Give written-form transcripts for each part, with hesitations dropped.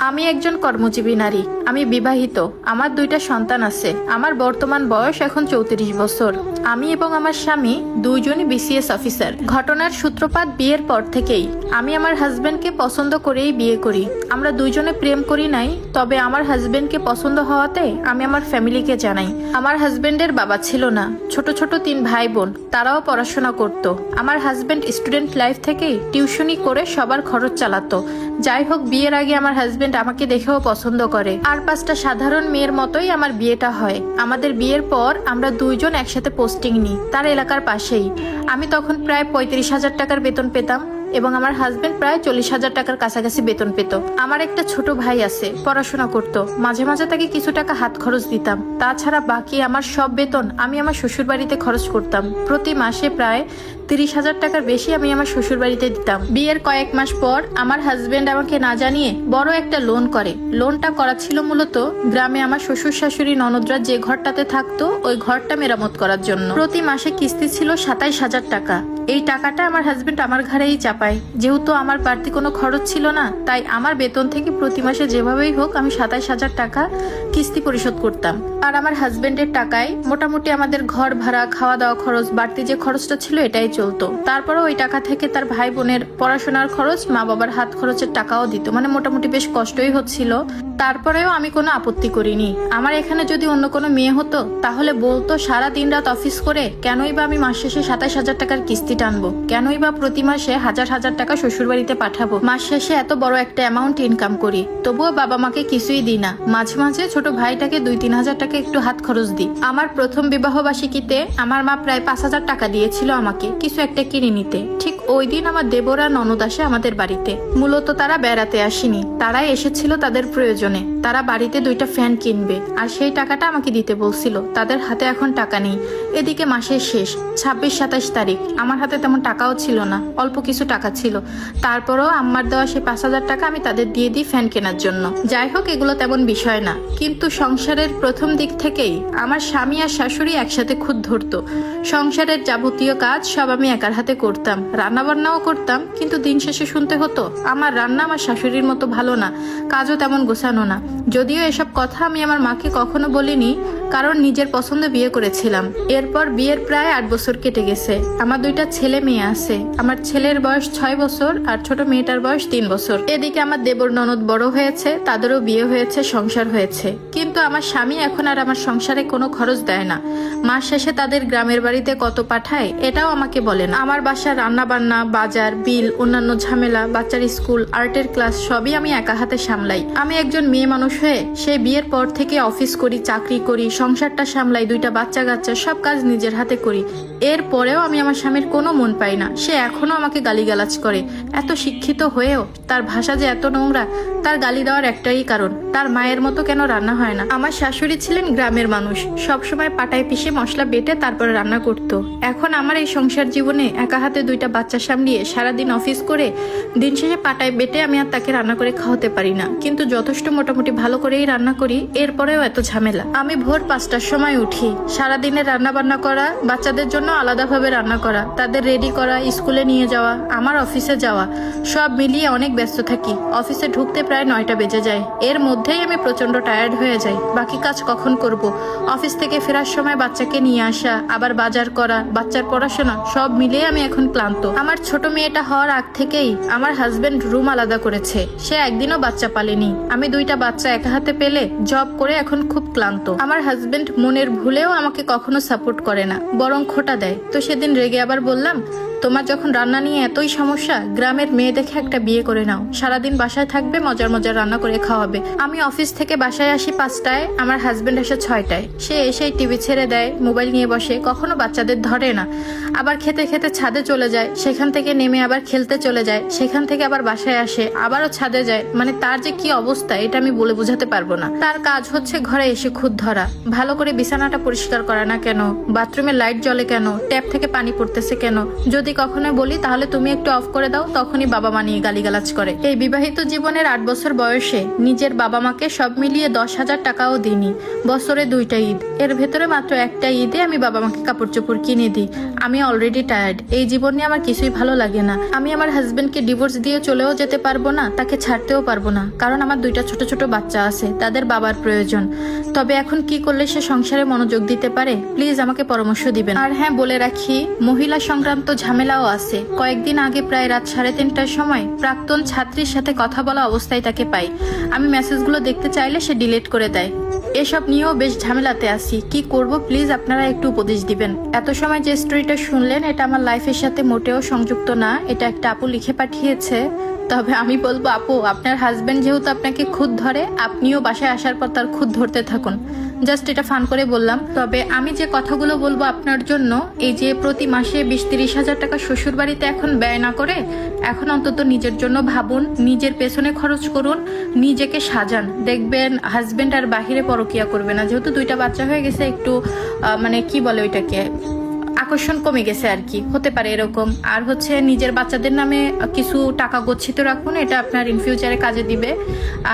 আমি একজন কর্মজীবী নারী। আমি বিবাহিত। আমার 2টা সন্তান আছে। আমার বর্তমান বয়স এখন 34 বছর। আমি এবং আমার স্বামী দুইজনই বিসিএস অফিসার। ঘটনার সূত্রপাত বিয়ের পর থেকেই। আমি আমার হাজবেন্ডকে পছন্দ করেই বিয়ে করি। আমরা দুইজনে প্রেম করি নাই, তবে আমার হাজবেন্ডকে পছন্দ হওয়াতে আমি আমার ফ্যামিলিকে জানাই। আমার হাজবেন্ডের বাবা ছিল না, ছোট ছোট 3 ভাই বোন, তারাও পড়াশোনা করত। আমার হাজবেন্ড স্টুডেন্ট লাইফ থেকেই টিউশনি করে সবার খরচ চালাতো। যাই হোক, বিয়ের আগে আমার হাজবেন্ড আমাকে দেখেও পছন্দ করে। আর 5টা সাধারণ মেয়ের মতোই আমার বিয়েটা হয়। আমাদের বিয়ের পর আমরা দুইজন একসাথে পোস্টিং নিই তার এলাকার পাশেই। আমি তখন প্রায় 35,000 টাকার বেতন পেতাম এবং আমার হাজবেন্ড প্রায় 40,000 টাকার কাছাকাছি বেতন পেত। আমার একটা ছোট ভাই আছে, পড়াশোনা করত। মাঝে মাঝে তাকে কিছু টাকা হাত খরচ দিতাম। তাছাড়া বাকি আমার সব বেতন আমি আমার শ্বশুর বাড়িতে খরচ করতাম। প্রতি মাসে প্রায় 30,000 টাকার বেশি আমি আমার শ্বশুর বাড়িতে দিতাম। বিয়ের কয়েক মাস পর আমার হাজবেন্ড আমাকে না জানিয়ে বড় একটা লোন করে। লোনটা করা ছিল মূলত গ্রামে আমার শ্বশুর শাশুড়ি ননদরা যে ঘরটাতে থাকতো ওই ঘরটা মেরামত করার জন্য। প্রতি মাসে কিস্তি ছিল 27,000 টাকা। এই টাকাটা আমার হাজবেন্ড আমার ঘাড়েই চাপায়। যেহেতু আমার বাড়তি কোনো খরচ ছিল না, তাই আমার বেতন থেকে প্রতি মাসে যেভাবেই হোক আমি 27,000 টাকা কিস্তি পরিশোধ করতাম। আর আমার হাজবেন্ডের টাকায় মোটামুটি আমাদের ঘর ভাড়া, খাওয়া দাওয়া খরচ, বাড়তি যে খরচটা ছিল এটাই চলতো। তারপরে ওই টাকা থেকে তার ভাই বোনের পড়াশোনার খরচ, মা বাবার হাত খরচের টাকাও দিত। মানে মোটামুটি বেশ কষ্টই হচ্ছিল। তারপরেও আমি কোনো আপত্তি করিনি। আমার এখানে যদি অন্য কোনো মেয়ে হতো তাহলে বলতো সারা দিন রাত অফিস করে কেনই বা আমি মাস শেষে 27,000 টাকার কিস্তি টানবো, কেনই বা প্রতি মাসে হাজার হাজার টাকা শ্বশুর বাড়িতে পাঠাবো। মাস শেষে এত বড় একটা অ্যামাউন্ট ইনকাম করি, তবুও বাবা মাকে কিছুই দিই না। মাঝে মাঝে ছোট ভাইটাকে 2-3 হাজার টাকা একটু হাত খরচ দিই। আমার প্রথম বিবাহ বার্ষিকীতে আমার মা প্রায় 5,000 টাকা দিয়েছিল আমাকে কিছু একটা কিনে নিতে। ঠিক ওই দিন আমার দেবরা ননদ আসে আমাদের বাড়িতে। মূলত তারা বেড়াতে আসেনি, তারাই এসেছিল তাদের প্রয়োজনে। তারা বাড়িতে 2টা ফ্যান কিনবে আর সেই টাকাটা আমাকে দিতে বলছিল। তাদের হাতে এখন টাকা নেই। এদিকে মাসের শেষ 26-27 তারিখ, আমার হাতে তেমন টাকাও ছিল না, অল্প কিছু টাকা ছিল। তারপরও আম্মার দেওয়া সেই 5,000 টাকা আমি তাদের দিয়ে দিই ফ্যান কেনার জন্য। যাই হোক, এগুলো তেমন বিষয় না। কিন্তু সংসারের প্রথম দিক থেকেই আমার স্বামী আর শাশুড়ি একসাথে খুদ ধরতো। সংসারের যাবতীয় কাজ সব আমি একার হাতে করতাম, রান্নাবান্নাও করতাম। কিন্তু দিন শেষে শুনতে হতো আমার রান্না আমার শাশুড়ির মতো ভালো না, কাজও তেমন গোছানো না। যদিও এসব কথা আমি আমার মাকে কখনো বলিনি, কারণ নিজের পছন্দে বিয়ে করেছিলাম। এরপর বিয়ের প্রায় 8 বছর কেটে গেছে। আমার 2টা ছেলে মেয়ে আছে। আমার ছেলের বয়স 6 বছর আর ছোট মেয়েটার বয়স 3 বছর। এদিকে আমার দেবর ননদ বড় হয়েছে, তাদেরও বিয়ে হয়েছে, সংসার হয়েছে। কিন্তু আমার স্বামী এখন আর আমার সংসারে কোনো খরচ দেয় না। মাস শেষে তাদের গ্রামের বাড়িতে কত পাঠায় এটাও আমাকে বলে না। আমার বাসার রান্না বান্না, বাজার, বিল, অন্যান্য ঝামেলা, বাচ্চার স্কুল, আর্টের ক্লাস সবই আমি একা হাতে সামলাই। আমি একজন মেয়ে মানুষ হয়ে সেই বিয়ের পর থেকে অফিস করি, চাকরি করি, সংসারটা সামলাই, 2টা বাচ্চা কাচ্চা, সব কাজ নিজের হাতে করি। এরপরেও আমি আমার স্বামীর কোনো মন পাই না। সে এখনো আমাকে গালিগালাজ করে। এত শিক্ষিত হয়েও তার ভাষা যে এত নোংরা, তার গালি দেওয়ার একটাই কারণ, তার মায়ের মতো কেন রান্না হয় না। আমার শাশুড়ি ছিলেন গ্রামের মানুষ, সবসময় পাটায় পিষে মশলা বেটে তারপরে রান্না করত। এখন আমার এই সংসার জীবনে একা হাতে 2টা বাচ্চা সামলিয়ে সারাদিন অফিস করে দিন শেষে পাটায় বেটে আমি আর তাকে রান্না করে খাওয়াতে পারি না। কিন্তু যথেষ্ট মোটামুটি ভালো করেই রান্না করি, এরপরেও এত ঝামেলা। আমি ভোর 5টার সময় উঠি, সারাদিনের রান্না বান্না করা, বাচ্চাদের জন্য আলাদাভাবে রান্না করা, তাদের রেডি করা, স্কুলে নিয়ে যাওয়া, আমার অফিসে যাওয়া, সব মিলিয়ে অনেক ব্যস্ত থাকি। অফিসে ঢুকতে প্রায় 9টা বেজে যায়। এর মধ্যেই আমি প্রচন্ড টায়ার্ড হয়ে যাই। বাকি কাজ কখন করব? অফিস থেকে ফেরার সময় বাচ্চাকে নিয়ে আসা, আবার বাজার করা, বাচ্চার পড়াশোনা, সব মিলিয়ে আমি এখন ক্লান্ত। আমার ছোট মেয়েটা হওয়ার আগ থেকেই আমার হাজবেন্ড রুম আলাদা করেছে। সে একদিনও বাচ্চা পালেনি। আমি 2টা বাচ্চা একা হাতে পেলে জব করে এখন খুব ক্লান্ত। আমার হাজবেন্ড মনের ভুলেও আমাকে কখনো সাপোর্ট করে না, বরং খোঁটা দেয়। তো সেদিন রেগে আবার বললাম, তোমার যখন রান্না নিয়ে এতই সমস্যা, গ্রামের মেয়ে দেখে একটা বিয়ে করে নাও, সারাদিন বাসায় থাকবে, মজার মজার রান্না করে খাওয়াবে। আমি অফিস থেকে বাসায় আসি 5টায়, আমার হাজবেন্ড আসে 6টায়। সে এসেই টিভি ছেড়ে দেয়, মোবাইল নিয়ে বসে, কখনো বাচ্চাদের ধরে না। আবার খেতে খেতে ছাদে চলে যায়, সেখান থেকে নেমে আবার খেলতে চলে যায়, সেখান থেকে আবার বাসায় আসে, আবারও ছাদে যায়। মানে তার যে কি অবস্থা এটা আমি বলে বোঝাতে পারবো না। তার কাজ হচ্ছে ঘরে এসে খুদ ধরা, ভালো করে বিছানাটা পরিষ্কার করা না কেন, বাথরুমে লাইট জ্বলে কেন, ট্যাপ থেকে পানি পড়তেছে কেন, যদি যদি কখনো বলি তাহলে তুমি একটু অফ করে দাও, তখনই বাবা মা নিয়ে গালিগালাজ করে। এই বিবাহিত জীবনের 8 বছর বয়সে নিজের বাবা মাকে সব মিলিয়ে 10,000 টাকাও দিইনি। বছরে 2টা ঈদ, এর ভেতরে মাত্র একটা ঈদে আমি বাবা মাকে কাপড় চোপড় কিনে দিই। আমি অলরেডি টায়ার্ড, এই জীবন নিয়ে আমার কিছুই ভালো লাগে না। আমি আমার হাজবেন্ডকে ডিভোর্স দিয়ে চলেও যেতে পারবো না, তাকে ছাড়তেও পারবো না, কারণ আমার 2টা ছোট ছোট বাচ্চা আছে, তাদের বাবার প্রয়োজন। তবে এখন কি করলে সে সংসারে মনোযোগ দিতে পারে, প্লিজ আমাকে পরামর্শ দিবেন। আর হ্যাঁ, বলে রাখি, মহিলা সংক্রান্ত ঝামেলাও আছে। কয়েকদিন আগে প্রায় রাত 3:30টার সময় প্রাক্তন ছাত্রীর সাথে কথা বলা অবস্থায় তাকে পাই। আমি মেসেজগুলো দেখতে চাইলে সে ডিলিট করে দেয়। এসব নিয়েও বেশ ঝামেলাতে আছি, কি করব প্লিজ আপনারা একটু উপদেশ দিবেন। এত সময় যে স্টোরিটা শুনলেন এটা আমার লাইফের সাথে মোটেও সংযুক্ত না, এটা একটা আপু লিখে পাঠিয়েছে। তবে আমি বলবো আপু, আপনার হাজবেন্ড যেহেতু আপনাকে খুদ ধরে, আপনিও বাসায় আসার পর তার খুদ ধরতে থাকুন। জাস্ট এটা ফান করে বললাম। তবে আমি যে কথাগুলো বলবো আপনার জন্য, এই যে প্রতি মাসে 20-30 হাজার টাকা শ্বশুর বাড়িতে এখন ব্যয় না করে, এখন অন্তত নিজের জন্য ভাবুন, নিজের পেছনে খরচ করুন, নিজেকে সাজান, দেখবেন হাজবেন্ড আর বাহিরে পরকিয়া করবে না। যেহেতু 2টা বাচ্চা হয়ে গেছে, একটু মানে কি বলে ওইটাকে, আকর্ষণ কমে গেছে আর কি, হতে পারে এরকম। আর হচ্ছে নিজের বাচ্চাদের নামে কিছু টাকা গচ্ছিত রাখুন, এটা আপনার ইন ফিউচারে কাজে দিবে।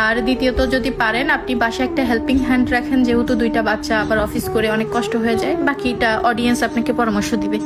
আর দ্বিতীয়ত, যদি পারেন আপনি বাসায় একটা হেল্পিং হ্যান্ড রাখেন, যেহেতু 2টা বাচ্চা, আবার অফিস করে অনেক কষ্ট হয়ে যায়। বাকিটা অডিয়েন্স আপনাকে পরামর্শ দিবে।